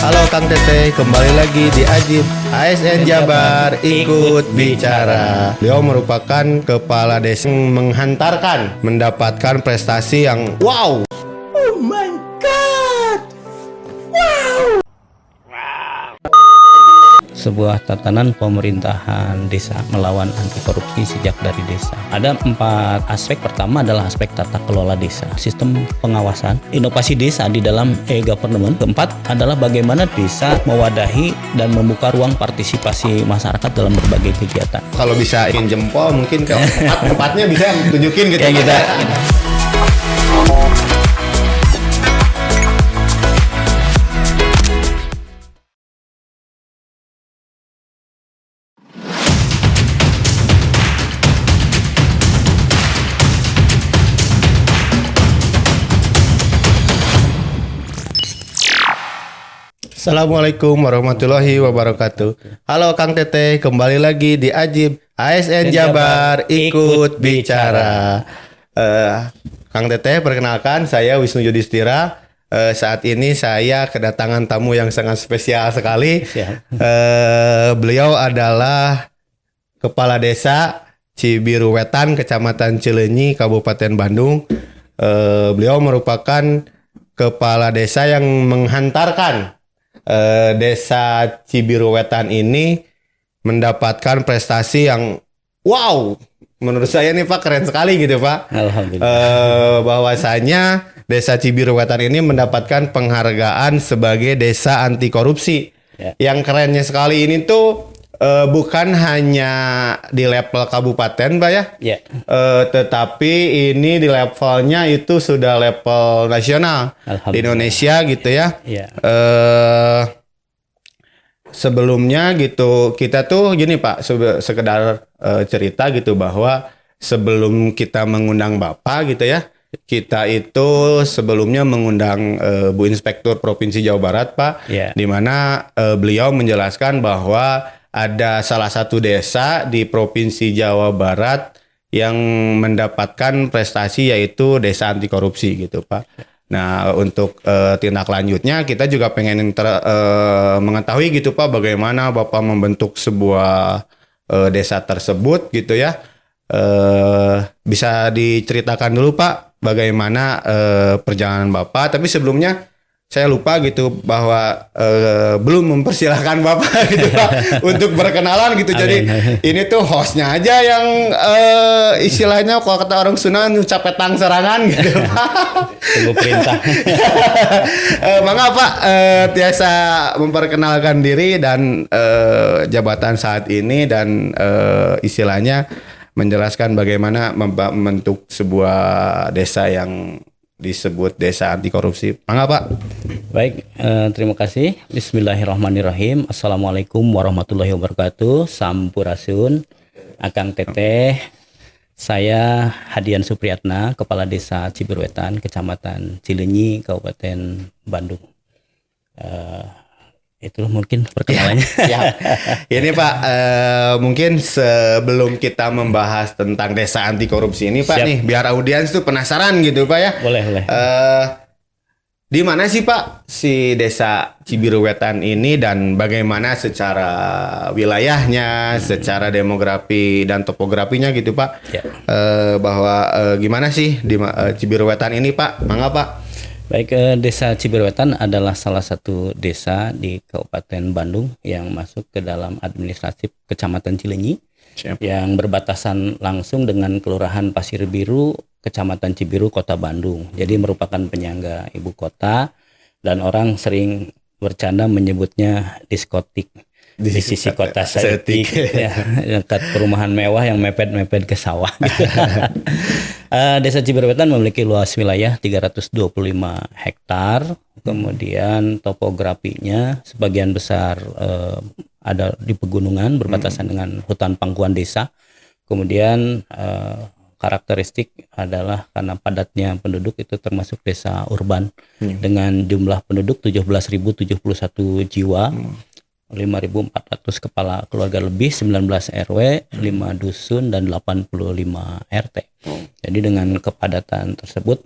Halo Kang Teteh, kembali lagi di Ajib ASN Jabar ikut bicara. Beliau merupakan kepala desa yang menghantarkan mendapatkan prestasi yang wow. Oh my god. Sebuah tatanan pemerintahan desa melawan anti korupsi sejak dari desa. Ada 4 aspek. Pertama adalah aspek tata kelola desa, sistem pengawasan, inovasi desa di dalam e-government. Keempat adalah bagaimana desa mewadahi dan membuka ruang partisipasi masyarakat dalam berbagai kegiatan. Kalau bisa ingin jempol mungkin ke tempatnya bisa tunjukin gitu. Kayak kita. Assalamualaikum warahmatullahi wabarakatuh. Halo Kang Teteh, kembali lagi di Ajib ASN Jabar ikut bicara. Kang Teteh, perkenalkan saya Wisnu Yudhistira. Saat ini saya kedatangan tamu yang sangat spesial sekali. Beliau adalah Kepala Desa Cibiru Wetan, Kecamatan Cileunyi, Kabupaten Bandung. Beliau merupakan kepala desa yang menghantarkan Desa Cibiru Wetan ini mendapatkan prestasi yang wow, menurut saya nih Pak keren sekali gitu Pak. Alhamdulillah. Bahwasanya Desa Cibiru Wetan ini mendapatkan penghargaan sebagai desa anti korupsi. Ya. Yang kerennya sekali ini tuh bukan hanya di level kabupaten Pak ya. Ya. Tetapi ini di levelnya itu sudah level nasional di Indonesia gitu ya. Ya. Sebelumnya gitu kita tuh gini Pak, sekedar cerita gitu bahwa sebelum kita mengundang Bapak gitu ya, kita itu sebelumnya mengundang Bu Inspektur Provinsi Jawa Barat Pak, di mana beliau menjelaskan bahwa ada salah satu desa di Provinsi Jawa Barat yang mendapatkan prestasi yaitu desa anti korupsi gitu Pak. Nah untuk tindak lanjutnya kita juga pengen mengetahui gitu Pak, bagaimana Bapak membentuk sebuah desa tersebut gitu ya. Bisa diceritakan dulu Pak bagaimana perjalanan Bapak, tapi sebelumnya saya lupa gitu bahwa belum mempersilahkan Bapak gitu Pak untuk berkenalan gitu. Jadi ini tuh hostnya aja yang istilahnya kalau kata orang Sunda capetang serangan gitu Pak. Tunggu perintah. Mangga Pak, biasa memperkenalkan diri dan jabatan saat ini dan istilahnya menjelaskan bagaimana membentuk sebuah desa yang disebut desa anti korupsi. Mangga Pak. Baik, terima kasih. Bismillahirrahmanirrahim. Assalamualaikum warahmatullahi wabarakatuh. Sampurasun, Akang Teteh. Saya Hadian Supriyatna, Kepala Desa Cibiru Wetan, Kecamatan Cileunyi, Kabupaten Bandung. Itu mungkin perkenalannya. Ya. Ini Pak, mungkin sebelum kita membahas tentang desa anti korupsi ini Pak, Siap. nih biar audiens tuh penasaran gitu Pak ya. Boleh. Di mana sih Pak si desa Cibiru Wetan ini dan bagaimana secara wilayahnya, secara demografi dan topografinya gitu Pak? Ya. Bahwa gimana sih di Cibiru Wetan ini Pak? Mangga Pak. Baik, Desa Cibiru Wetan adalah salah satu desa di Kabupaten Bandung yang masuk ke dalam administratif Kecamatan Cileunyi. Siap. Yang berbatasan langsung dengan Kelurahan Pasir Biru, Kecamatan Cibiru, Kota Bandung. Jadi merupakan penyangga ibu kota dan orang sering bercanda menyebutnya diskotik di sisi kota setik, ya, dekat perumahan mewah yang mepet-mepet ke sawah. Desa Cibiru Wetan memiliki luas wilayah 325 hektar, kemudian topografinya sebagian besar ada di pegunungan berbatasan dengan hutan pangkuan desa. Kemudian karakteristik adalah karena padatnya penduduk itu termasuk desa urban dengan jumlah penduduk 17.071 jiwa. 5.400 kepala keluarga lebih, 19 RW, 5 dusun dan 85 RT. Jadi dengan kepadatan tersebut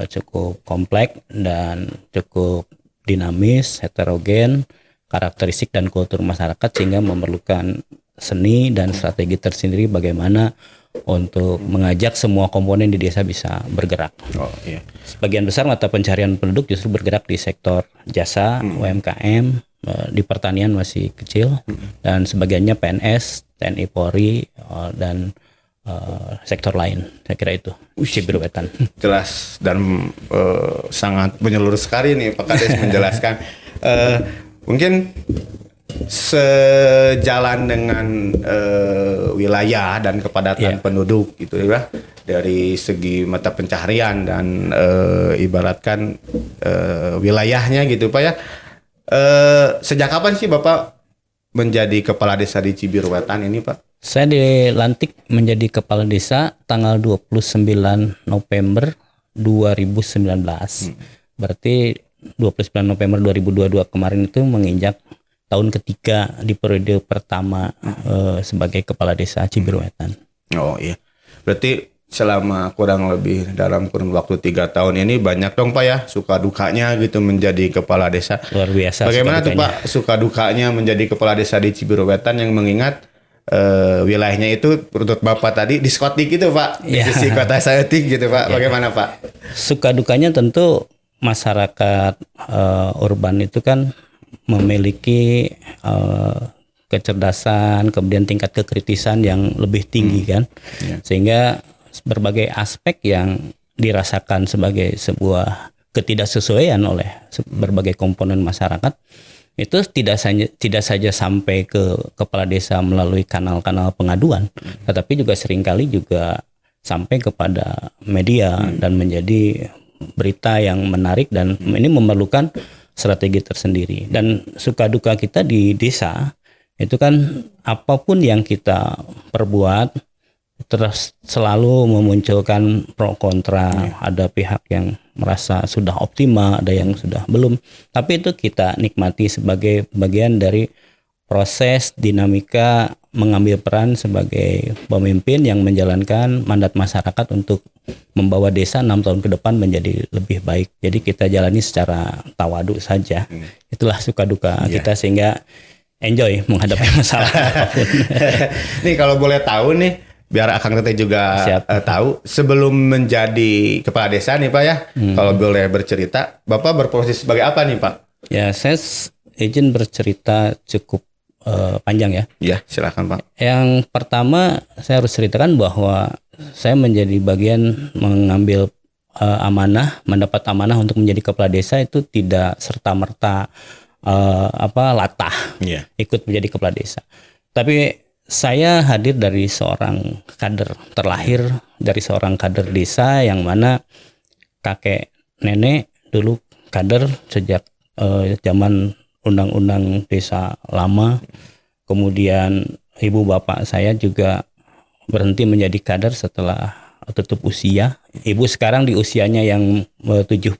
cukup kompleks dan cukup dinamis, heterogen, karakteristik dan kultur masyarakat sehingga memerlukan seni dan strategi tersendiri bagaimana untuk mengajak semua komponen di desa bisa bergerak. Oh iya. Sebagian besar mata pencarian penduduk justru bergerak di sektor jasa, UMKM, di pertanian masih kecil, dan sebagiannya PNS, TNI Polri, dan sektor lain. Saya kira itu Cibiru Wetan. Jelas dan sangat menyeluruh sekali nih Pak Kades menjelaskan. Mungkin sejalan dengan wilayah dan kepadatan penduduk gitu ya, dari segi mata pencaharian dan ibaratkan wilayahnya gitu Pak ya. Sejak kapan sih Bapak menjadi kepala desa di Cibiru Wetan ini Pak? Saya dilantik menjadi kepala desa tanggal 29 November 2019. Berarti 29 November 2022 kemarin itu menginjak tahun ketiga di periode pertama sebagai kepala desa Cibiru Wetan. Oh iya. Berarti selama kurang lebih dalam kurun waktu 3 tahun ini banyak dong Pak ya suka dukanya gitu menjadi kepala desa. Luar biasa. Bagaimana tuh Pak suka dukanya menjadi kepala desa di Cibiru Wetan yang mengingat wilayahnya itu menurut Bapak tadi diskotik gitu Pak, di sisi kota Saeutik gitu Pak. Bagaimana Pak? Suka dukanya tentu masyarakat urban itu kan memiliki kecerdasan, kemudian tingkat kekritisan yang lebih tinggi kan, sehingga berbagai aspek yang dirasakan sebagai sebuah ketidaksesuaian oleh berbagai komponen masyarakat itu tidak saja sampai ke kepala desa melalui kanal-kanal pengaduan, tetapi juga seringkali juga sampai kepada media dan menjadi berita yang menarik, dan ini memerlukan strategi tersendiri. Dan suka duka kita di desa itu kan apapun yang kita perbuat terus selalu memunculkan pro kontra. Ada pihak yang merasa sudah optimal, ada yang sudah belum. Tapi itu kita nikmati sebagai bagian dari proses dinamika mengambil peran sebagai pemimpin yang menjalankan mandat masyarakat untuk membawa desa 6 tahun ke depan menjadi lebih baik. Jadi kita jalani secara tawadu saja. Itulah suka duka kita, sehingga enjoy menghadapi masalah apapun. Nih kalau boleh tahu nih, biar Akang Teteh juga tahu, sebelum menjadi kepala desa nih Pak ya, kalau boleh bercerita, Bapak berprofesi sebagai apa nih Pak? Ya, saya izin bercerita cukup panjang ya. Iya, silakan Pak. Yang pertama saya harus ceritakan bahwa saya menjadi bagian mengambil amanah, mendapat amanah untuk menjadi kepala desa itu tidak serta-merta latah ikut menjadi kepala desa. Tapi saya hadir dari seorang kader, terlahir dari seorang kader desa yang mana kakek nenek dulu kader sejak zaman undang-undang desa lama. Kemudian ibu bapak saya juga berhenti menjadi kader setelah tutup usia. Ibu sekarang di usianya yang 73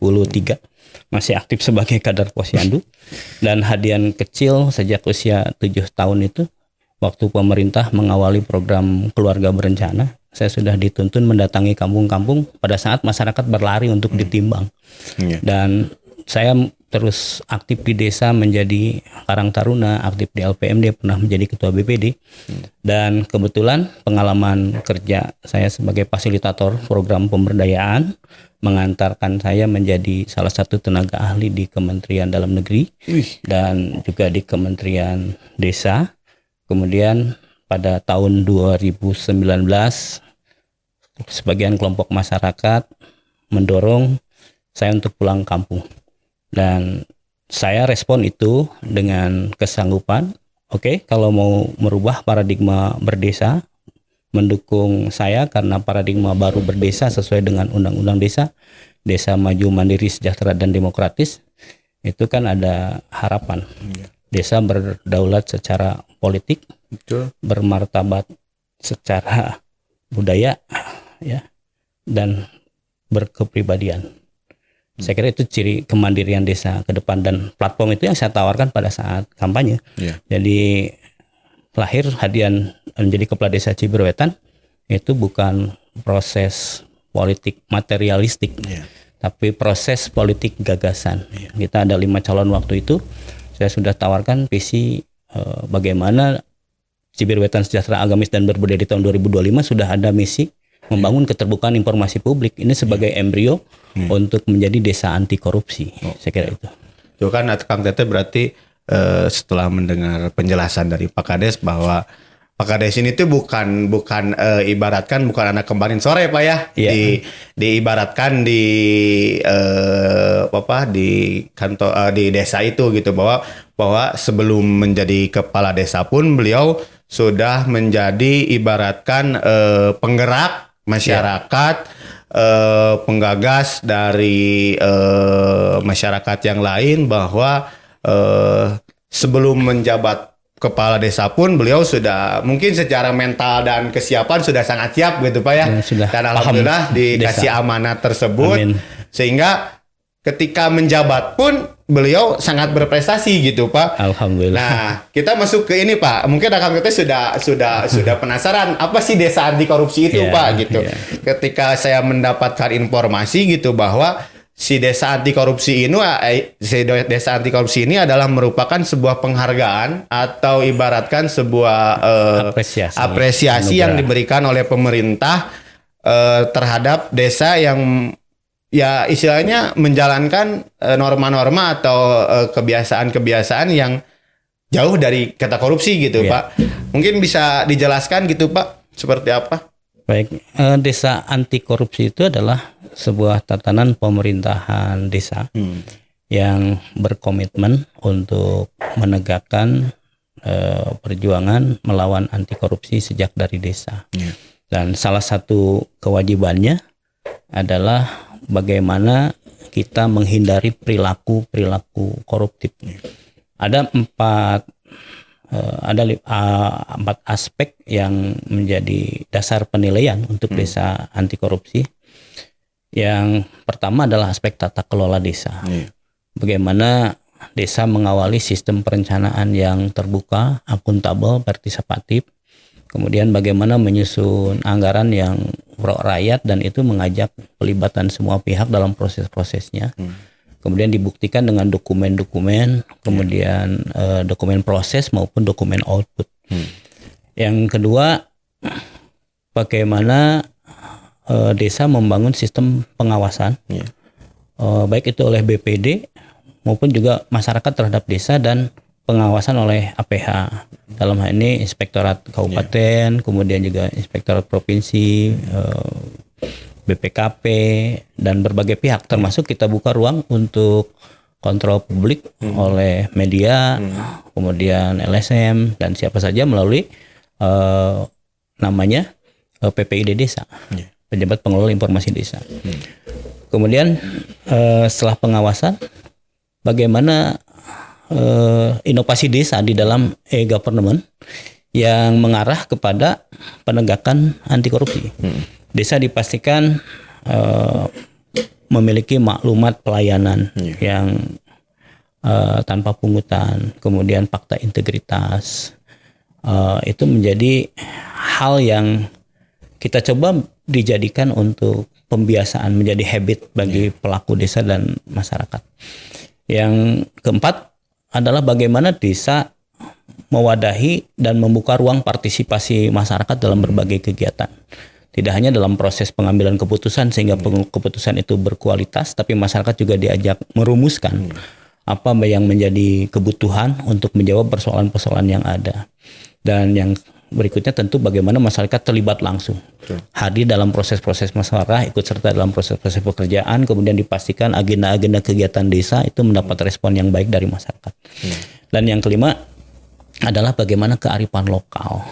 masih aktif sebagai kader Posyandu. Dan hadian kecil sejak usia 7 tahun itu, waktu pemerintah mengawali program keluarga berencana, saya sudah dituntun mendatangi kampung-kampung pada saat masyarakat berlari untuk ditimbang. Dan saya terus aktif di desa menjadi Karang Taruna, aktif di LPMD, pernah menjadi ketua BPD. Dan kebetulan pengalaman kerja saya sebagai fasilitator program pemberdayaan mengantarkan saya menjadi salah satu tenaga ahli di Kementerian Dalam Negeri dan juga di Kementerian Desa. Kemudian pada tahun 2019 sebagian kelompok masyarakat mendorong saya untuk pulang kampung. Dan saya respon itu dengan kesanggupan. Oke, kalau mau merubah paradigma berdesa, mendukung saya karena paradigma baru berdesa sesuai dengan undang-undang desa maju, mandiri, sejahtera dan demokratis. Itu kan ada harapan. Desa berdaulat secara politik, bermartabat secara budaya, ya, dan berkepribadian. Saya kira itu ciri kemandirian desa ke depan, dan platform itu yang saya tawarkan pada saat kampanye. Jadi lahir hadian menjadi kepala desa Cibiru Wetan itu bukan proses politik materialistik, tapi proses politik gagasan. Kita ada 5 calon waktu itu. Saya sudah tawarkan visi bagaimana Cibiruetan sejahtera, agamis dan berbudaya di tahun 2025 sudah ada misi membangun keterbukaan informasi publik. Ini sebagai embrio untuk menjadi desa anti korupsi. Saya kira itu. Itu kan Kang Tete berarti setelah mendengar penjelasan dari Pak Kades bahwa Pak Kades ini tuh bukan ibaratkan bukan anak kembarin sore Pak ya. Diibaratkan di di kantor di desa itu gitu bahwa sebelum menjadi kepala desa pun beliau sudah menjadi ibaratkan penggerak masyarakat, penggagas dari masyarakat yang lain bahwa sebelum menjabat kepala desa pun beliau sudah mungkin secara mental dan kesiapan sudah sangat siap gitu Pak ya. Dan alhamdulillah dikasih amanat tersebut. Amin. Sehingga ketika menjabat pun beliau sangat berprestasi gitu Pak. Alhamdulillah. Nah, kita masuk ke ini Pak. Mungkin Kang Tete sudah penasaran apa sih desa anti korupsi itu Pak gitu. Ketika saya mendapatkan informasi gitu bahwa si desa anti korupsi ini adalah merupakan sebuah penghargaan atau ibaratkan sebuah apresiasi yang diberikan oleh pemerintah terhadap desa yang ya istilahnya menjalankan norma-norma atau kebiasaan-kebiasaan yang jauh dari kata korupsi gitu Pak. Mungkin bisa dijelaskan gitu Pak seperti apa? Baik, desa anti korupsi itu adalah sebuah tatanan pemerintahan desa yang berkomitmen untuk menegakkan perjuangan melawan anti korupsi sejak dari desa. Dan salah satu kewajibannya adalah bagaimana kita menghindari perilaku koruptif. Ada empat aspek yang menjadi dasar penilaian untuk desa anti korupsi. Yang pertama adalah aspek tata kelola desa. Bagaimana desa mengawali sistem perencanaan yang terbuka, akuntabel, partisipatif. Kemudian bagaimana menyusun anggaran yang pro rakyat dan itu mengajak pelibatan semua pihak dalam proses-prosesnya. Kemudian dibuktikan dengan dokumen-dokumen, kemudian dokumen proses maupun dokumen output. Yang kedua, bagaimana desa membangun sistem pengawasan, baik itu oleh BPD maupun juga masyarakat terhadap desa dan pengawasan oleh APH. Dalam hal ini Inspektorat Kabupaten, kemudian juga Inspektorat Provinsi, BPKP, dan berbagai pihak. Termasuk kita buka ruang untuk kontrol publik oleh media, kemudian LSM, dan siapa saja melalui namanya PPID Desa, Pejabat Pengelola Informasi Desa. Kemudian setelah pengawasan, bagaimana inovasi desa di dalam e-government yang mengarah kepada penegakan anti korupsi. Desa dipastikan memiliki maklumat pelayanan yang tanpa pungutan, kemudian fakta integritas. Itu menjadi hal yang kita coba dijadikan untuk pembiasaan, menjadi habit bagi pelaku desa dan masyarakat. Yang keempat adalah bagaimana desa mewadahi dan membuka ruang partisipasi masyarakat dalam berbagai kegiatan. Tidak hanya dalam proses pengambilan keputusan sehingga keputusan itu berkualitas, tapi masyarakat juga diajak merumuskan apa yang menjadi kebutuhan untuk menjawab persoalan-persoalan yang ada. Dan yang berikutnya tentu bagaimana masyarakat terlibat langsung. Hadir dalam proses-proses musyawarah, ikut serta dalam proses-proses pekerjaan, kemudian dipastikan agenda-agenda kegiatan desa itu mendapat respon yang baik dari masyarakat. Dan yang kelima adalah bagaimana kearifan lokal.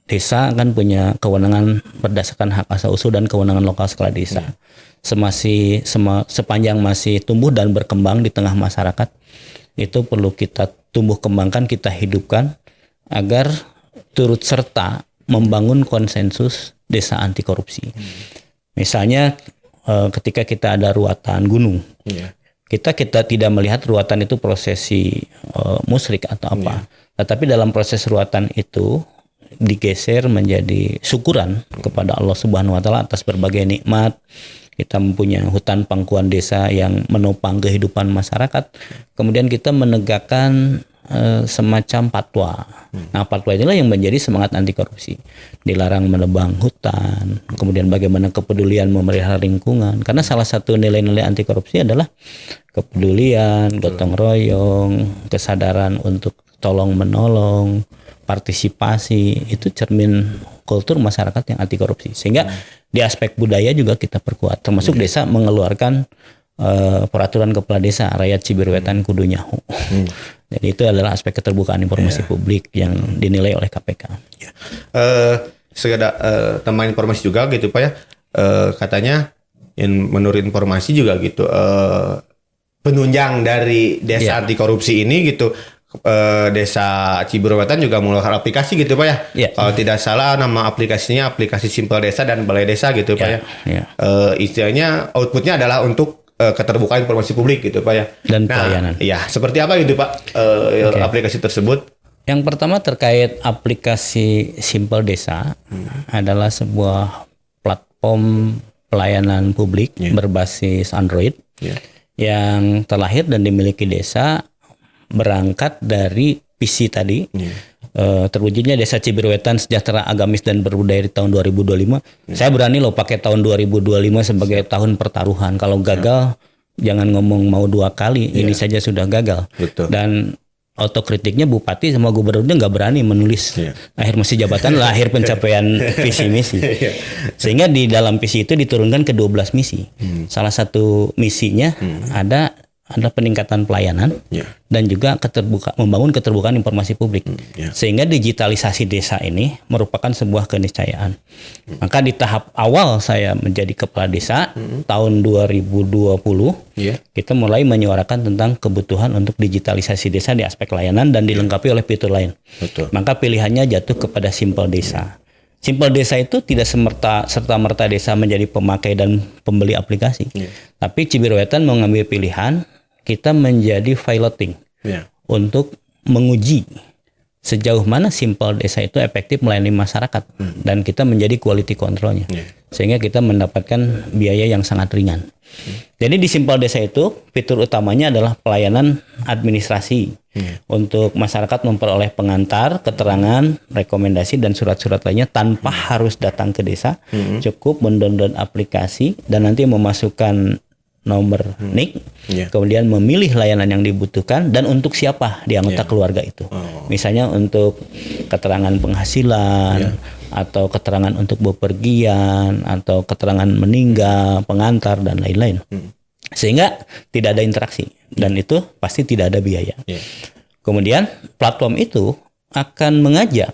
Desa kan punya kewenangan berdasarkan hak asal usul dan kewenangan lokal skala desa. Sepanjang masih tumbuh dan berkembang di tengah masyarakat, itu perlu kita tumbuh kembangkan, kita hidupkan agar turut serta membangun konsensus desa anti korupsi. Misalnya ketika kita ada ruatan gunung, kita tidak melihat ruatan itu prosesi musyrik atau apa, tetapi dalam proses ruatan itu digeser menjadi syukuran kepada Allah Subhanahu wa taala atas berbagai nikmat kita mempunyai hutan pangkuan desa yang menopang kehidupan masyarakat. Kemudian kita menegakkan semacam fatwa. Nah, fatwa inilah yang menjadi semangat anti korupsi. Dilarang menebang hutan, kemudian bagaimana kepedulian memelihara lingkungan. Karena salah satu nilai-nilai anti korupsi adalah kepedulian, gotong royong, kesadaran untuk tolong menolong, partisipasi. Itu cermin kultur masyarakat yang anti korupsi. Sehingga di aspek budaya juga kita perkuat. Termasuk desa mengeluarkan peraturan kepala desa rakyat Cibiruetan kudu nyahu. Jadi itu adalah aspek keterbukaan informasi publik yang dinilai oleh KPK. Sekedar tambahan informasi juga gitu Pak ya. Katanya menurut informasi juga gitu penunjang dari desa anti korupsi ini gitu. Desa Cibiruetan juga mengeluarkan aplikasi gitu Pak ya. Kalau tidak salah nama aplikasinya aplikasi Simpel Desa dan Balai Desa gitu Pak ya. Istilahnya outputnya adalah untuk keterbukaan informasi publik gitu Pak ya. Dan pelayanan. Ya, seperti apa gitu Pak aplikasi tersebut? Yang pertama terkait aplikasi Simpel Desa adalah sebuah platform pelayanan publik berbasis Android yang terlahir dan dimiliki desa berangkat dari visi tadi. Terwujudnya Desa Cibiruetan sejahtera, agamis dan berbudaya di tahun 2025. Saya berani loh pakai tahun 2025 sebagai tahun pertaruhan. Kalau gagal jangan ngomong mau 2 kali, ini saja sudah gagal. Betul. Dan otokritiknya bupati sama gubernurnya nggak berani menulis akhir masa jabatan lahir pencapaian visi misi. Sehingga di dalam visi itu diturunkan ke 12 misi. Salah satu misinya ada peningkatan pelayanan dan juga membangun keterbukaan informasi publik. Sehingga digitalisasi desa ini merupakan sebuah keniscayaan. Maka di tahap awal saya menjadi kepala desa tahun 2020 kita mulai menyuarakan tentang kebutuhan untuk digitalisasi desa di aspek layanan dan dilengkapi oleh fitur lain. Maka pilihannya jatuh kepada Simpel Desa. Simpel Desa itu tidak serta-merta desa menjadi pemakai dan pembeli aplikasi. Tapi Cibiruetan mengambil pilihan kita menjadi piloting untuk menguji sejauh mana Simpel Desa itu efektif melayani masyarakat dan kita menjadi quality controlnya. Sehingga kita mendapatkan biaya yang sangat ringan. Jadi di Simpel Desa itu fitur utamanya adalah pelayanan administrasi untuk masyarakat memperoleh pengantar, keterangan, rekomendasi dan surat-surat lainnya tanpa harus datang ke desa. Cukup mendownload aplikasi dan nanti memasukkan nomor NIK, kemudian memilih layanan yang dibutuhkan dan untuk siapa di anggota keluarga itu. Misalnya untuk keterangan penghasilan, atau keterangan untuk bepergian, atau keterangan meninggal, pengantar dan lain-lain. Sehingga tidak ada interaksi dan itu pasti tidak ada biaya. Kemudian platform itu akan mengajak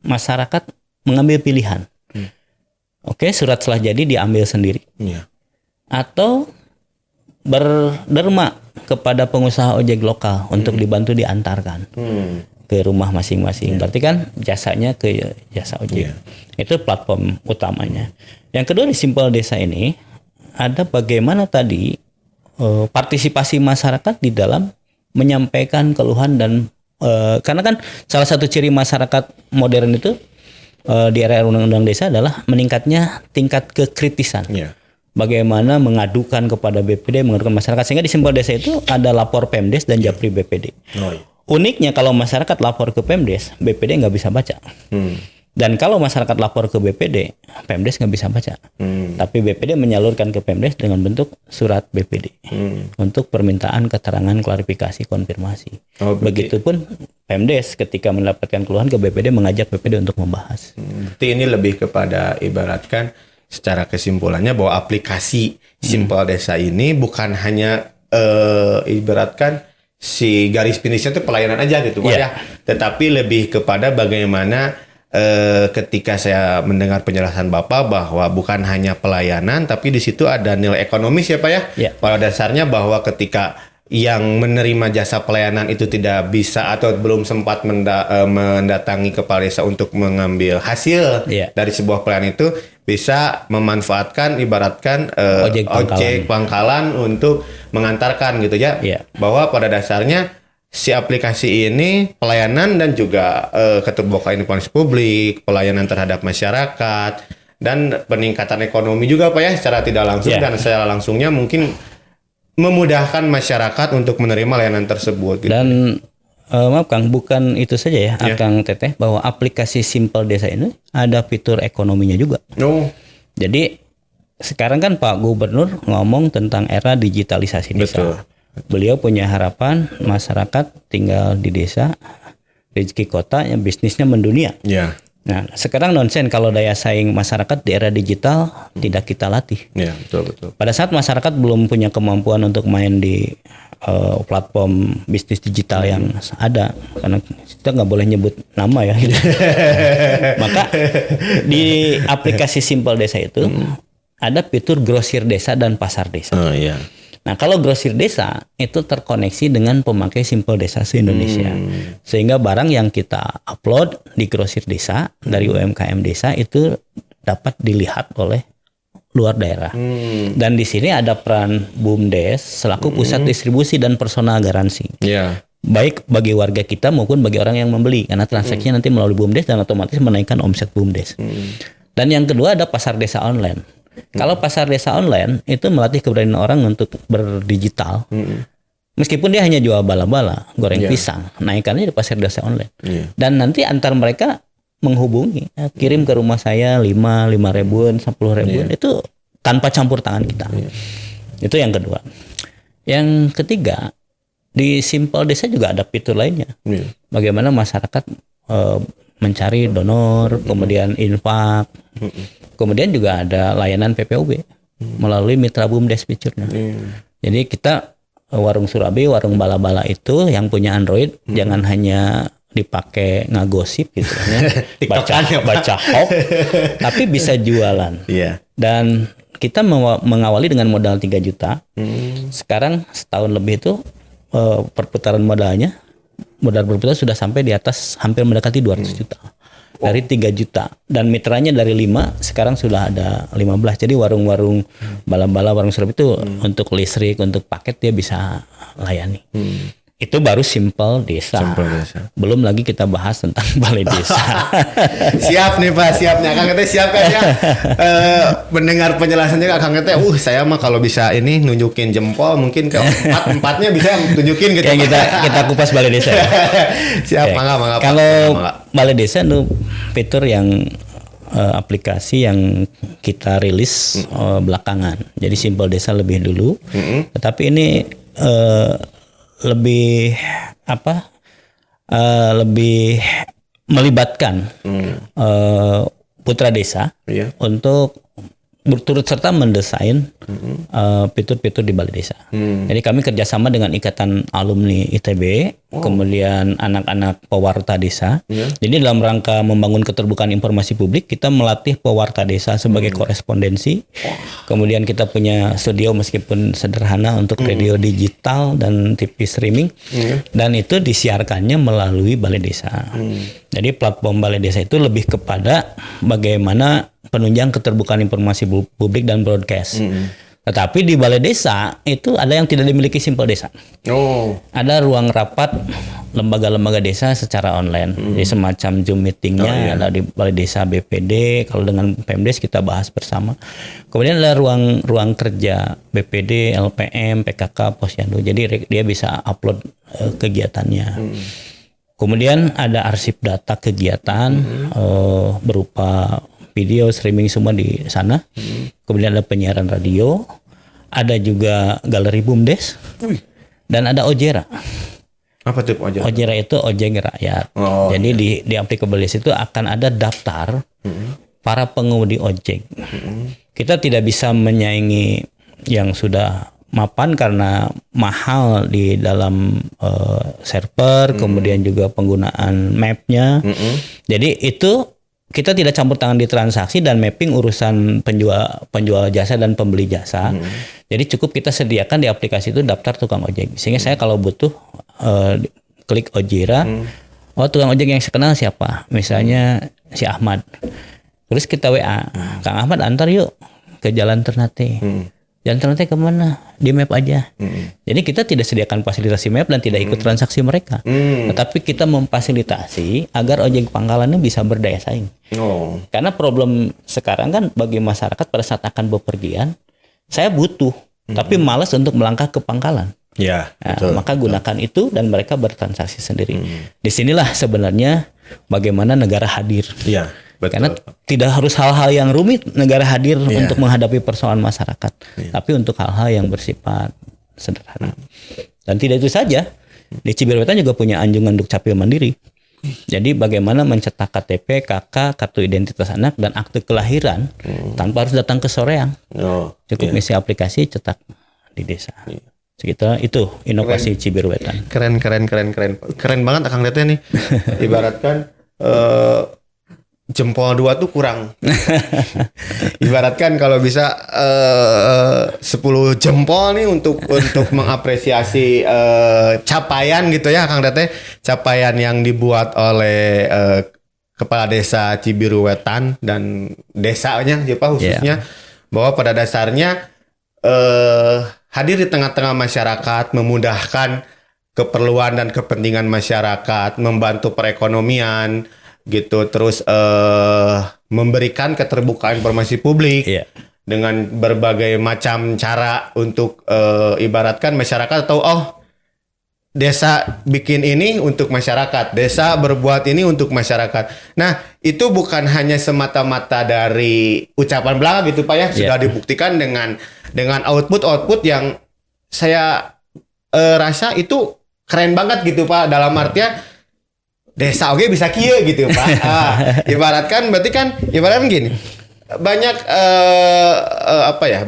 masyarakat mengambil pilihan. Oke, surat setelah jadi diambil sendiri. Atau berderma kepada pengusaha ojek lokal untuk dibantu diantarkan ke rumah masing-masing. Berarti kan jasanya ke jasa ojek. Itu platform utamanya. Yang kedua di Simpel Desa ini ada bagaimana tadi partisipasi masyarakat di dalam menyampaikan keluhan dan karena kan salah satu ciri masyarakat modern itu di era undang-undang desa adalah meningkatnya tingkat kekritisan. Bagaimana mengadukan kepada BPD, mengadukan masyarakat. Sehingga di Simpel Desa itu ada lapor Pemdes dan Japri BPD. Uniknya kalau masyarakat lapor ke Pemdes, BPD nggak bisa baca. Dan kalau masyarakat lapor ke BPD, Pemdes nggak bisa baca. Tapi BPD menyalurkan ke Pemdes dengan bentuk surat BPD untuk permintaan keterangan, klarifikasi, konfirmasi. Begitupun Pemdes ketika mendapatkan keluhan ke BPD mengajak BPD untuk membahas. Berarti ini lebih kepada ibaratkan secara kesimpulannya bahwa aplikasi Simpel Desa ini bukan hanya ibaratkan si garis finishnya itu pelayanan aja gitu Pak ya, tetapi lebih kepada bagaimana ketika saya mendengar penjelasan Bapak bahwa bukan hanya pelayanan tapi di situ ada nilai ekonomis ya Pak ya. Pada dasarnya bahwa ketika yang menerima jasa pelayanan itu tidak bisa atau belum sempat mendatangi kepala desa untuk mengambil hasil dari sebuah pelayanan itu bisa memanfaatkan ibaratkan ojek pangkalan untuk mengantarkan gitu ya. Bahwa pada dasarnya si aplikasi ini pelayanan dan juga keterbukaan informasi publik, pelayanan terhadap masyarakat dan peningkatan ekonomi juga Pak ya secara tidak langsung Ya. dan secara langsungnya mungkin memudahkan masyarakat untuk menerima layanan tersebut gitu. Dan maaf Kang, bukan itu saja ya, Ya. Kang Teteh, bahwa aplikasi Simpel Desa ini ada fitur ekonominya juga. Oh, Jadi sekarang kan Pak Gubernur ngomong tentang era digitalisasi desa. betul. Beliau punya harapan masyarakat tinggal di desa, rezeki kota, ya bisnisnya mendunia. Ya. Nah, sekarang nonsen kalau daya saing masyarakat di era digital tidak kita latih. Ya, betul. Pada saat masyarakat belum punya kemampuan untuk main di platform bisnis digital yang ada, karena kita nggak boleh nyebut nama ya. Gitu. Maka di aplikasi Simpel Desa itu ada fitur grosir desa dan pasar desa. Oh iya. Nah, kalau grosir desa itu terkoneksi dengan pemakai Simpel Desa se-Indonesia. Sehingga barang yang kita upload di grosir desa dari UMKM desa itu dapat dilihat oleh luar daerah. Dan di sini ada peran BUMDes selaku pusat distribusi dan personal garansi. Ya. Baik bagi warga kita maupun bagi orang yang membeli, karena transaksinya nanti melalui BUMDes dan otomatis menaikkan omset BUMDes. Dan yang kedua ada pasar desa online. Kalau pasar desa online itu melatih keberanian orang untuk berdigital. Meskipun dia hanya jual bala-bala, goreng pisang, naikkannya di pasar desa online. Dan nanti antar mereka menghubungi, kirim ke rumah saya 5 ribuan, 10 ribuan, itu tanpa campur tangan kita. Itu yang kedua. Yang ketiga, di Simpel Desa juga ada fitur lainnya. Bagaimana masyarakat mencari donor, kemudian infak. Kemudian juga ada layanan PPOB melalui Mitra BUMDes fiturnya. Jadi kita warung Surabi, warung bala-bala itu yang punya Android jangan hanya dipakai ngagosip gitu ya. baca hoax, tapi bisa jualan. Dan kita mengawali dengan modal 3 juta. Sekarang setahun lebih itu perputaran modal berputar sudah sampai di atas hampir mendekati 200 juta. Dari 3 juta dan mitranya dari 5 sekarang sudah ada 15. Jadi warung-warung bala-bala, warung Surabi itu untuk listrik, untuk paket dia bisa layani. Itu baru Simpel Desa. Belum lagi kita bahas tentang balai desa. Siap nih Pak, siap nih. Akang Teteh siap kan ya? Mendengar penjelasannya Akang Teteh, saya mah kalau bisa ini nunjukin jempol mungkin ke empatnya bisa tunjukin gitu. Kayak kita kupas balai desa. Ya? Siap, Oke. mangga. Kalau balai desa itu fitur yang aplikasi yang kita rilis belakangan. Jadi Simpel Desa lebih dulu. Tetapi ini lebih lebih melibatkan putra desa untuk berturut serta mendesain fitur-fitur di balai desa. Jadi kami kerjasama dengan Ikatan Alumni ITB, kemudian anak-anak pewarta desa. Jadi dalam rangka membangun keterbukaan informasi publik, kita melatih pewarta desa sebagai korespondensi. Kemudian kita punya studio meskipun sederhana untuk radio digital dan TV streaming, dan itu disiarkannya melalui balai desa. Jadi platform balai desa itu lebih kepada bagaimana penunjang keterbukaan informasi publik dan broadcast. Tetapi di balai desa itu ada yang tidak dimiliki Simpel Desa. Ada ruang rapat lembaga-lembaga desa secara online. Jadi semacam Zoom meetingnya ada di balai desa BPD. Kalau dengan Pemdes kita bahas bersama. Kemudian ada ruang kerja BPD, LPM, PKK, Posyandu. Jadi dia bisa upload kegiatannya. Kemudian ada arsip data kegiatan berupa video streaming semua di sana. Kemudian ada penyiaran radio, ada juga galeri BUMDes, dan ada Ojera. Apa tuh Ojera? Ojera itu ojek rakyat. Jadi di aplikabilitas itu akan ada daftar para pengemudi ojek. Kita tidak bisa menyaingi yang sudah mapan karena mahal di dalam server, kemudian juga penggunaan mapnya. Jadi itu kita tidak campur tangan di transaksi dan mapping urusan penjual jasa dan pembeli jasa. Jadi cukup kita sediakan di aplikasi itu daftar tukang ojek. Sehingga saya kalau butuh klik Ojera, tukang ojek yang saya kenal siapa? Misalnya si Ahmad. Terus kita WA, Kang Ahmad antar yuk ke Jalan Ternate. Jalan tol teh kemana? Di map aja. Jadi kita tidak sediakan fasilitasi map dan tidak ikut transaksi mereka. Tetapi kita memfasilitasi agar ojek pangkalannya bisa berdaya saing. Oh. Karena problem sekarang kan bagi masyarakat pada saat akan bepergian, saya butuh, tapi malas untuk melangkah ke pangkalan. Ya, Nah, maka gunakan itu dan mereka bertransaksi sendiri. Disinilah sebenarnya bagaimana negara hadir. Iya, betul. Karena tidak harus hal-hal yang rumit negara hadir untuk menghadapi persoalan masyarakat, tapi untuk hal-hal yang bersifat sederhana. Dan tidak itu saja, di Cibiruetan juga punya anjungan Dukcapil Mandiri. Jadi bagaimana mencetak KTP, KK, kartu identitas anak dan akte kelahiran tanpa harus datang ke soreang. Cukup ngisi aplikasi cetak di desa. Sekitar itu inovasi Cibiruetan. Keren banget Akang Teteh nih. Ibaratkan jempol 2 tuh kurang. Ibaratkan kalau bisa 10 jempol nih untuk mengapresiasi capaian gitu ya Kang Teteh, capaian yang dibuat oleh Kepala Desa Cibiruetan dan desanya khususnya, bahwa pada dasarnya hadir di tengah-tengah masyarakat, memudahkan keperluan dan kepentingan masyarakat, membantu perekonomian gitu, terus memberikan keterbukaan informasi publik dengan berbagai macam cara untuk ibaratkan masyarakat tahu, oh desa bikin ini untuk masyarakat, desa berbuat ini untuk masyarakat. Nah itu bukan hanya semata-mata dari ucapan belaka gitu Pak ya, sudah dibuktikan dengan output yang saya rasa itu keren banget gitu Pak, dalam artian desa oke bisa kieu gitu Pak. Ibaratkan berarti kan ibaratkan gini, banyak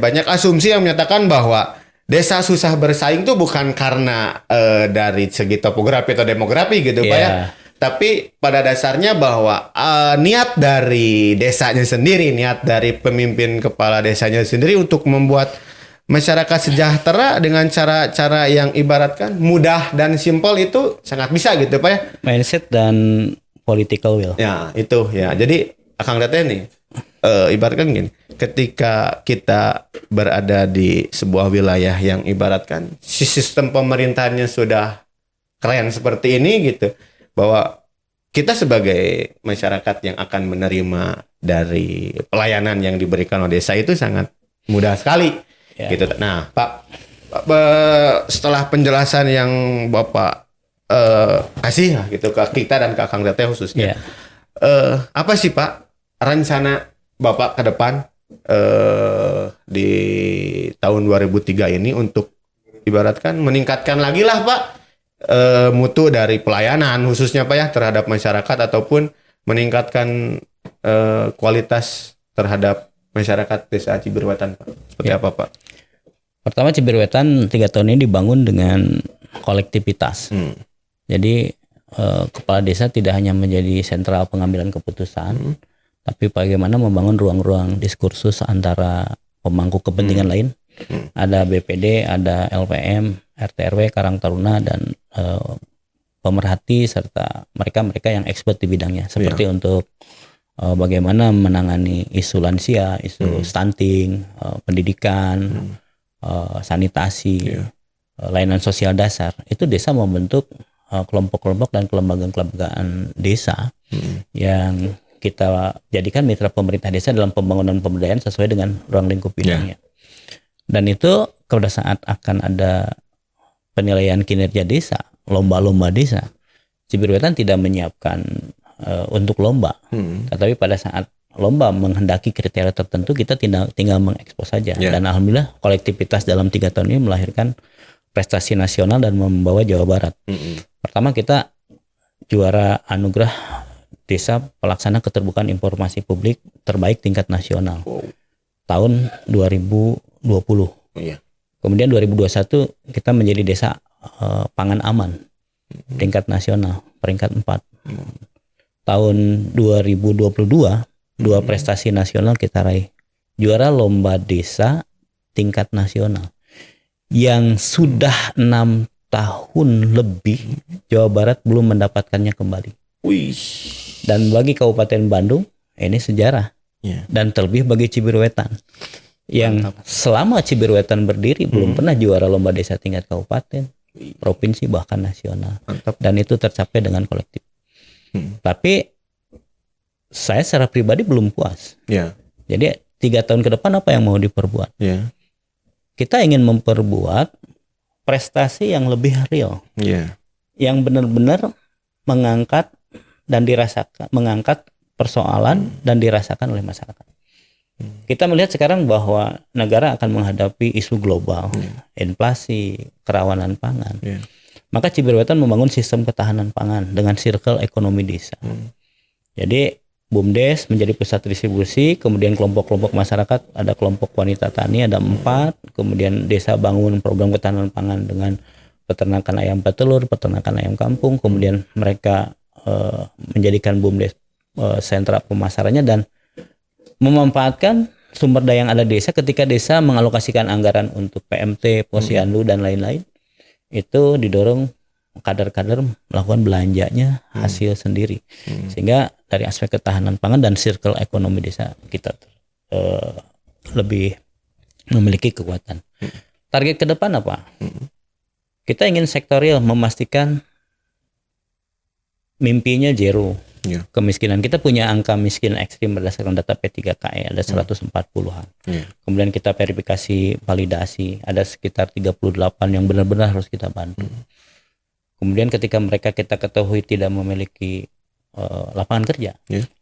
banyak asumsi yang menyatakan bahwa desa susah bersaing tuh bukan karena dari segi topografi atau demografi gitu Pak ya, tapi pada dasarnya bahwa niat dari desanya sendiri, niat dari pemimpin kepala desanya sendiri untuk membuat masyarakat sejahtera dengan cara-cara yang ibaratkan mudah dan simpel, itu sangat bisa gitu Pak ya. Mindset dan political will. Ya itu ya. Jadi Akang Teteh nih ibaratkan gini, ketika kita berada di sebuah wilayah yang ibaratkan sistem pemerintahannya sudah keren seperti ini gitu, bahwa kita sebagai masyarakat yang akan menerima dari pelayanan yang diberikan oleh desa itu sangat mudah sekali gitu. Nah Pak, setelah penjelasan yang Bapak kasih gitu ke kita dan ke Akang Teteh khususnya, apa sih Pak rencana Bapak ke depan di tahun 2003 ini untuk ibaratkan meningkatkan lagi lah Pak mutu dari pelayanan khususnya Pak ya terhadap masyarakat, ataupun meningkatkan kualitas terhadap masyarakat desa Cibiruetan Pak? Seperti apa Pak? Pertama, Cibiruetan 3 tahun ini dibangun dengan kolektivitas. Jadi kepala desa tidak hanya menjadi sentral pengambilan keputusan, tapi bagaimana membangun ruang-ruang diskursus antara pemangku kepentingan lain. Ada BPD, ada LPM, RT/RW, Karang Taruna, dan pemerhati serta mereka-mereka yang expert di bidangnya. Seperti untuk bagaimana menangani isu lansia, isu stunting, pendidikan, sanitasi, layanan sosial dasar. Itu desa membentuk kelompok-kelompok dan kelembagaan kelembagaan desa yang kita jadikan mitra pemerintah desa dalam pembangunan pemberdayaan sesuai dengan ruang lingkup bidangnya. Dan itu pada saat akan ada penilaian kinerja desa, lomba-lomba desa, Cibiruetan tidak menyiapkan untuk lomba, tetapi pada saat lomba menghendaki kriteria tertentu, kita tinggal mengekspos saja. Dan alhamdulillah kolektivitas dalam 3 tahun ini melahirkan prestasi nasional dan membawa Jawa Barat. Pertama, kita juara anugerah Desa Pelaksana Keterbukaan Informasi Publik terbaik tingkat nasional tahun 2020. Kemudian 2021 kita menjadi desa pangan aman tingkat nasional peringkat 4. Tahun 2022 2 prestasi nasional kita raih, juara lomba desa tingkat nasional yang sudah 6 tahun lebih Jawa Barat belum mendapatkannya kembali. Dan bagi Kabupaten Bandung ini sejarah, dan terlebih bagi Cibiruetan. yang selama Cibiru Wetan berdiri belum pernah juara lomba desa tingkat kabupaten, provinsi bahkan nasional. Mantap. Dan itu tercapai dengan kolektif. Tapi saya secara pribadi belum puas. Ya. Jadi 3 tahun ke depan apa yang mau diperbuat? Ya. Kita ingin memperbuat prestasi yang lebih real, Ya. yang benar-benar mengangkat persoalan dan dirasakan oleh masyarakat. Kita melihat sekarang bahwa negara akan menghadapi isu global, inflasi, kerawanan pangan. Maka Cibiru Wetan membangun sistem ketahanan pangan dengan circle ekonomi desa. Jadi BUMDes menjadi pusat distribusi, kemudian kelompok-kelompok masyarakat, ada kelompok wanita tani, ada 4, kemudian desa bangun program ketahanan pangan dengan peternakan ayam petelur, peternakan ayam kampung, kemudian mereka menjadikan BUMDes sentra pemasarannya dan memanfaatkan sumber daya yang ada di desa. Ketika desa mengalokasikan anggaran untuk PMT, Posyandu dan lain-lain, itu didorong kader-kader melakukan belanjanya hasil sendiri, sehingga dari aspek ketahanan pangan dan circle ekonomi desa kita lebih memiliki kekuatan. Target ke depan apa? Kita ingin sektorial, memastikan mimpinya zero kemiskinan. Kita punya angka miskin ekstrim berdasarkan data P3KE ada 140-an. Kemudian kita verifikasi validasi ada sekitar 38 yang benar-benar harus kita bantu. Kemudian ketika mereka kita ketahui tidak memiliki lapangan kerja,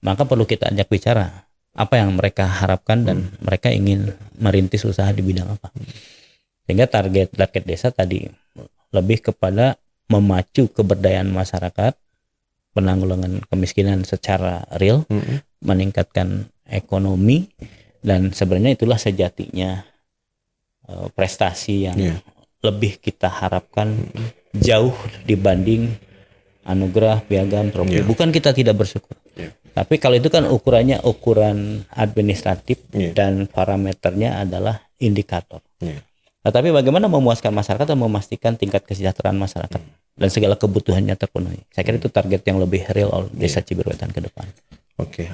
maka perlu kita ajak bicara apa yang mereka harapkan dan mereka ingin merintis usaha di bidang apa. Sehingga target desa tadi lebih kepada memacu keberdayaan masyarakat, penanggulangan kemiskinan secara real, meningkatkan ekonomi, dan sebenarnya itulah sejatinya prestasi yang lebih kita harapkan jauh dibanding anugerah, piagam, trofi. Bukan kita tidak bersyukur. Tapi kalau itu kan ukuran administratif dan parameternya adalah indikator. Tetapi bagaimana memuaskan masyarakat dan memastikan tingkat kesejahteraan masyarakat dan segala kebutuhannya terpenuhi. Saya kira itu target yang lebih real desa Cibiru Wetan ke depan. Oke.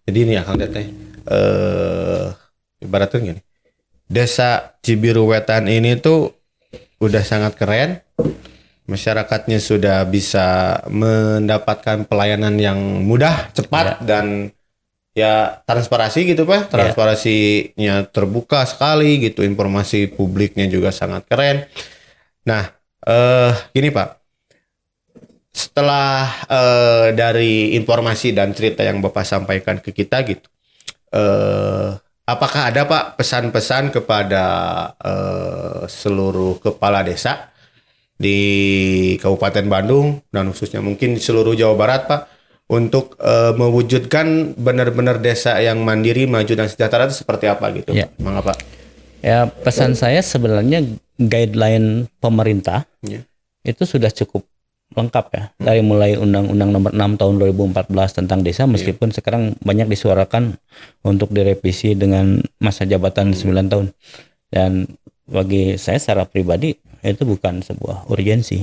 Jadi ini ya Kang Teteh, ibaratnya gini, desa Cibiru Wetan ini tuh udah sangat keren. Masyarakatnya sudah bisa mendapatkan pelayanan yang mudah, cepat, dan ya transparansi gitu Pak. Transparansinya terbuka sekali gitu, informasi publiknya juga sangat keren. Nah, gini Pak, setelah dari informasi dan cerita yang Bapak sampaikan ke kita gitu, apakah ada Pak pesan-pesan kepada seluruh kepala desa di Kabupaten Bandung dan khususnya mungkin di seluruh Jawa Barat Pak untuk mewujudkan benar-benar desa yang mandiri, maju dan sejahtera itu seperti apa gitu? Mangga Pak. Ya, pesan saya sebenarnya guideline pemerintah itu sudah cukup lengkap ya. Dari mulai Undang-Undang Nomor 6 Tahun 2014 tentang desa, meskipun sekarang banyak disuarakan untuk direvisi dengan masa jabatan 9 tahun. Dan bagi saya secara pribadi itu bukan sebuah urgensi.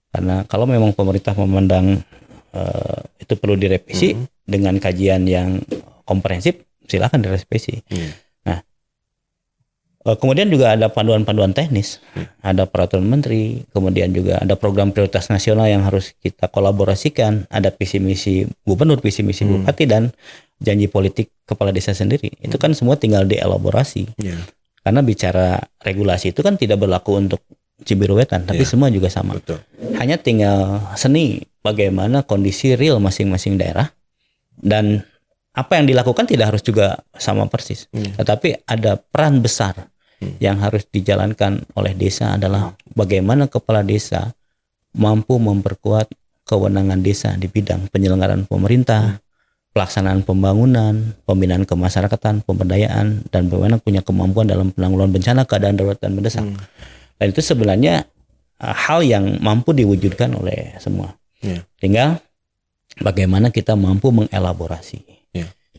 Karena kalau memang pemerintah memandang itu perlu direvisi dengan kajian yang komprehensif, silakan direvisi. Nah, kemudian juga ada panduan-panduan teknis, ada peraturan menteri, kemudian juga ada program prioritas nasional yang harus kita kolaborasikan, ada visi misi gubernur, visi misi bupati, dan janji politik kepala desa sendiri. Itu kan semua tinggal dielaborasi. Karena bicara regulasi itu kan tidak berlaku untuk Cibiru Wetan, tapi semua juga sama. Betul. Hanya tinggal seni bagaimana kondisi real masing-masing daerah, dan apa yang dilakukan tidak harus juga sama persis. Tetapi ada peran besar yang harus dijalankan oleh desa adalah bagaimana kepala desa mampu memperkuat kewenangan desa di bidang penyelenggaraan pemerintah, pelaksanaan pembangunan, pembinaan kemasyarakatan, pemberdayaan, dan bagaimana punya kemampuan dalam penanggulangan bencana, keadaan darurat dan mendesak. Dan itu sebenarnya hal yang mampu diwujudkan oleh semua. Tinggal bagaimana kita mampu mengelaborasi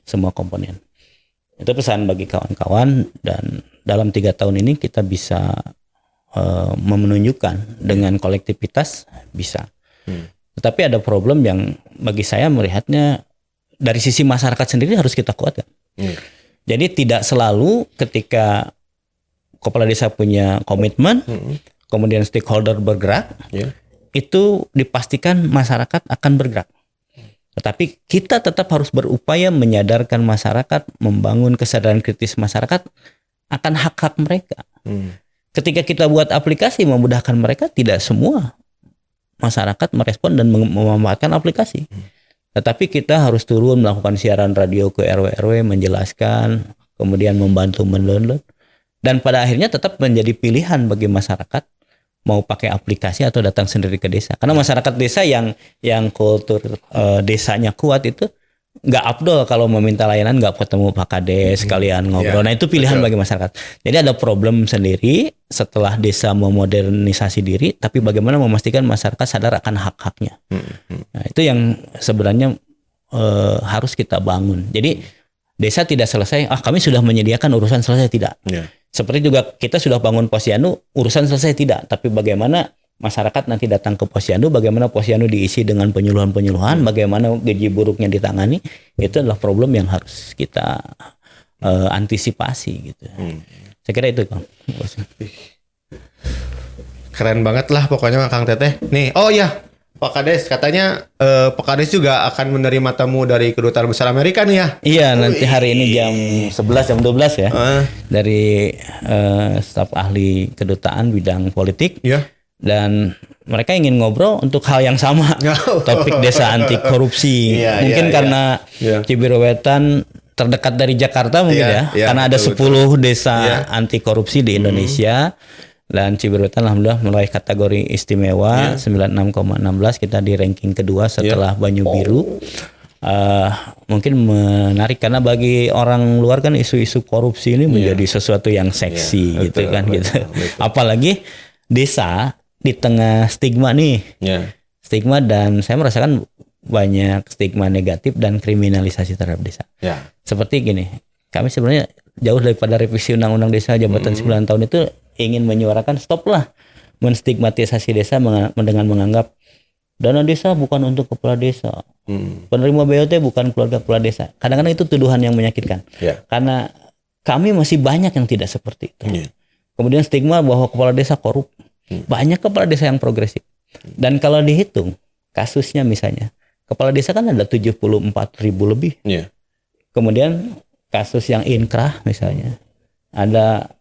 semua komponen. Itu pesan bagi kawan-kawan, dan dalam 3 tahun ini kita bisa menunjukkan dengan kolektivitas bisa. Tetapi ada problem yang bagi saya melihatnya dari sisi masyarakat sendiri harus kita kuatkan. Jadi tidak selalu ketika kepala desa punya komitmen, kemudian stakeholder bergerak, itu dipastikan masyarakat akan bergerak. Tetapi kita tetap harus berupaya menyadarkan masyarakat, membangun kesadaran kritis masyarakat akan hak-hak mereka. Ketika kita buat aplikasi memudahkan mereka, tidak semua masyarakat merespon dan memanfaatkan aplikasi. Tetapi kita harus turun melakukan siaran radio ke RW-RW, menjelaskan, kemudian membantu mendownload. Dan pada akhirnya tetap menjadi pilihan bagi masyarakat mau pakai aplikasi atau datang sendiri ke desa. Karena masyarakat desa yang kultur desanya kuat itu nggak afdol kalau meminta layanan nggak ketemu Pak Kades sekalian ngobrol. Nah itu pilihan bagi masyarakat. Jadi ada problem sendiri setelah desa memodernisasi diri, tapi bagaimana memastikan masyarakat sadar akan hak-haknya. Nah itu yang sebenarnya harus kita bangun. Jadi desa tidak selesai, kami sudah menyediakan urusan selesai, tidak. Seperti juga kita sudah bangun posyandu, urusan selesai, tidak. Tapi bagaimana masyarakat nanti datang ke posyandu, bagaimana posyandu diisi dengan penyuluhan-penyuluhan, bagaimana gaji buruknya ditangani, itu adalah problem yang harus kita antisipasi gitu. Saya kira itu, Kang. Keren banget lah pokoknya Kang Teteh. Nih, oh ya Pak Kades katanya Pak Kades juga akan menerima tamu dari Kedutaan Besar Amerika nih ya. Iya, nanti hari ini jam 11 jam 12 ya. Dari staf ahli kedutaan bidang politik. Dan mereka ingin ngobrol untuk hal yang sama. Topik desa anti korupsi. Mungkin karena Cibiru Wetan terdekat dari Jakarta mungkin karena ada 10 desa anti korupsi di Indonesia. Dan Cibiru Wetan alhamdulillah meraih kategori istimewa 96,16, kita di ranking kedua setelah Banyu Biru. Mungkin menarik karena bagi orang luar kan isu-isu korupsi ini menjadi sesuatu yang seksi gitu kan. Apalagi desa di tengah stigma nih. Stigma, dan saya merasakan banyak stigma negatif dan kriminalisasi terhadap desa. Seperti gini, kami sebenarnya jauh daripada revisi Undang-Undang Desa Jabatan 9 tahun itu ingin menyuarakan stoplah menstigmatisasi desa dengan menganggap dana desa bukan untuk kepala desa, penerima BLT bukan keluarga kepala desa. Kadang-kadang itu tuduhan yang menyakitkan, karena kami masih banyak yang tidak seperti itu. Kemudian stigma bahwa kepala desa korup, banyak kepala desa yang progresif. Dan kalau dihitung kasusnya misalnya, kepala desa kan ada 74.000 lebih. Kemudian kasus yang inkrah misalnya ada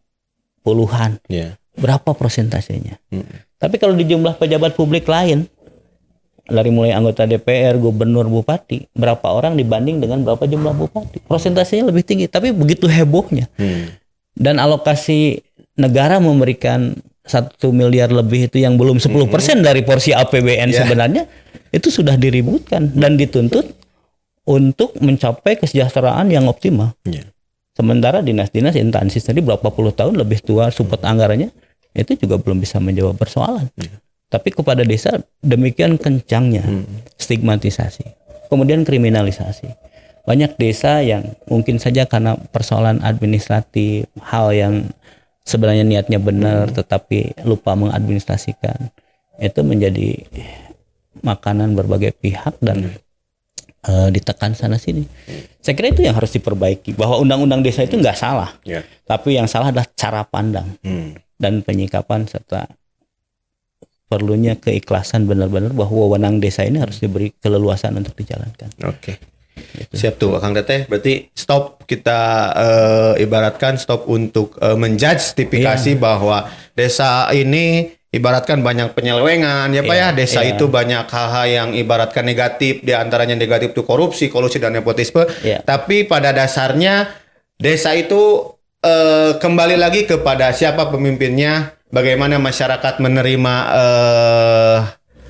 puluhan. Berapa persentasenya? Tapi kalau di jumlah pejabat publik lain, dari mulai anggota DPR, gubernur, bupati, berapa orang dibanding dengan berapa jumlah bupati? Persentasenya lebih tinggi, tapi begitu hebohnya. Dan alokasi negara memberikan 1 miliar lebih itu yang belum 10% dari porsi APBN sebenarnya, itu sudah diributkan dan dituntut untuk mencapai kesejahteraan yang optimal. Sementara dinas-dinas instansi tadi berapa puluh tahun lebih tua, support anggarannya itu juga belum bisa menjawab persoalan. Tapi kepada desa demikian kencangnya stigmatisasi, kemudian kriminalisasi. Banyak desa yang mungkin saja karena persoalan administratif, hal yang sebenarnya niatnya benar tetapi lupa mengadministrasikan, itu menjadi makanan berbagai pihak dan ditekan sana sini. Saya kira itu yang harus diperbaiki, bahwa undang-undang desa itu nggak salah, tapi yang salah adalah cara pandang dan penyikapan serta perlunya keikhlasan benar-benar bahwa wewenang desa ini harus diberi keleluasan untuk dijalankan. Gitu. Siap tuh Kang Teteh. Berarti stop kita ibaratkan stop untuk menjudge tipifikasi bahwa desa ini ibaratkan banyak penyelewengan ya Pak ya. Desa itu banyak hal-hal yang ibaratkan negatif, di antaranya negatif itu korupsi, kolusi dan nepotisme. Tapi pada dasarnya desa itu kembali lagi kepada siapa pemimpinnya, bagaimana masyarakat menerima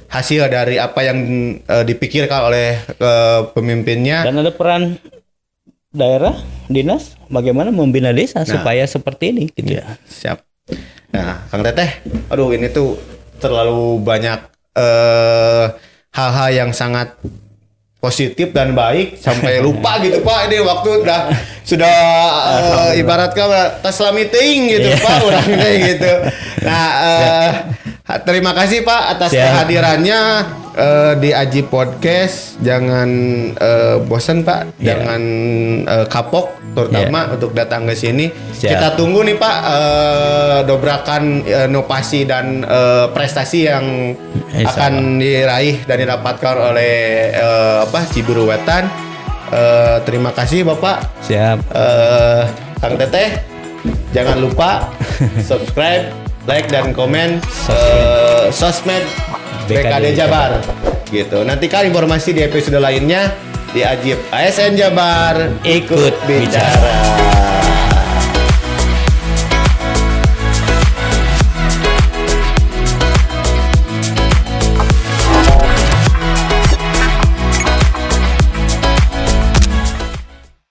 hasil dari apa yang dipikirkan oleh pemimpinnya. Dan ada peran daerah, dinas, bagaimana membina desa supaya seperti ini gitu. Siap. Nah, Kang Teteh, aduh ini tuh terlalu banyak hal-hal yang sangat positif dan baik sampai lupa gitu Pak. Ini waktu sudah ibaratkan tas meeting gitu Pak, orangnya gitu. Nah, Terima kasih Pak atas Siap. kehadirannya di Aji Podcast. Jangan bosan Pak, Ya. jangan kapok, terutama untuk datang ke sini. Siap. Kita tunggu nih Pak dobrakan inovasi dan prestasi yang Insya akan diraih dan didapatkan oleh Cibiru Wetan. Terima kasih Bapak. Siap. Kang Teteh, jangan lupa subscribe, like dan komen sosmed BKD Jabar gitu. Nantikan informasi di episode lainnya di Ajib ASN Jabar Ikut bicara.